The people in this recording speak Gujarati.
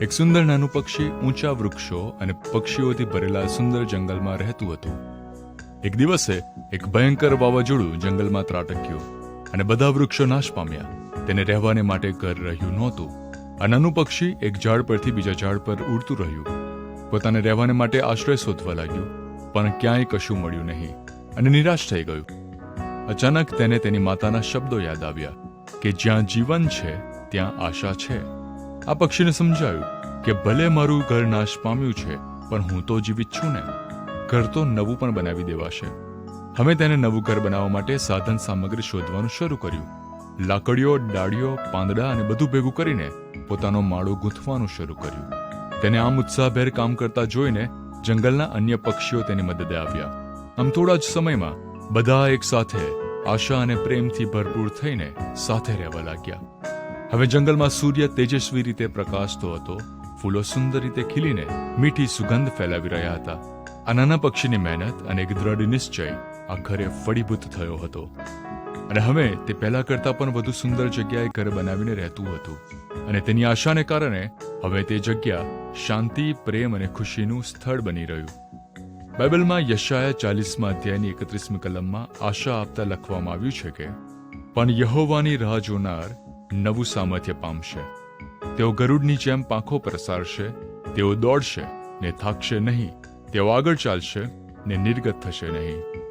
એક સુંદર નાનું પક્ષી ઊંચા વૃક્ષો અને પક્ષીઓથી ભરેલા સુંદર જંગલમાં રહેતું હતું. એક દિવસે એક ભયંકર વાવાઝોડું જંગલમાં ત્રાટક્યું અને બધા વૃક્ષો નાશ પામ્યા. તેને રહેવાને માટે ઘર રહ્યું નહોતું. આ નાનું પક્ષી એક ઝાડ પરથી બીજા ઝાડ પર ઉડતું રહ્યું. પોતાને રહેવાને માટે આશ્રય શોધવા લાગ્યું, પણ ક્યાંય કશું મળ્યું નહીં અને નિરાશ થઈ ગયું. અચાનક તેને તેની માતાના શબ્દો યાદ આવ્યા કે જ્યાં જીવન છે ત્યાં આશા છે. આ પક્ષીને સમજાયું કે ભલે મારું ઘર નાશ પામ્યું છે, પણ હું તો જીવિત છું ને. ઘર તો નવું પણ બનાવી દેવાશે. હવે તેને નવું ઘર બનાવવા માટે સાધન સામગ્રી શોધવાનું શરૂ કર્યું. લાકડીઓ, ડાળીઓ, પાંદડા અને બધું ભેગું કરીને પોતાનો માળો ગૂંથવાનું શરૂ કર્યું. તેને આમ ઉત્સાહભેર કામ કરતા જોઈને જંગલના અન્ય પક્ષીઓ તેની મદદે આવ્યા. આમ થોડા જ સમયમાં બધા એક સાથે આશા અને પ્રેમથી ભરપૂર થઈને સાથે રહેવા લાગ્યા. હવે જંગલમાં સૂર્ય તેજસ્વી રીતે પ્રકાશતો હતો. ફૂલો સુંદર રીતે ખીલીને મીઠી સુગંધ ફેલાવી રહ્યા હતા. આ નાના પક્ષીની મહેનત અને એક દ્રઢ નિશ્ચય આ ઘરે ફળીભૂત થયો હતો. અને હવે તે પહેલા કરતાં પણ વધુ સુંદર જગ્યાએ ઘર બનાવીને રહેતું હતું. અને તેની આશાને કારણે હવે તે જગ્યા શાંતિ, પ્રેમ અને ખુશીનું સ્થળ બની રહ્યું. બાઇબલમાં યશાયા 40મા અધ્યાયની 31મી કલમમાં આશા આપતા લખવામાં આવ્યું છે કે પણ યહોવાની રાહ જોનાર નવું સામર્થ્ય પામશે. તેઓ ગરુડની જેમ પાંખો પ્રસારશે. તેઓ દોડશે ને થાકશે નહીં. તેઓ આગળ ચાલશે ને નિર્ગત થશે નહીં.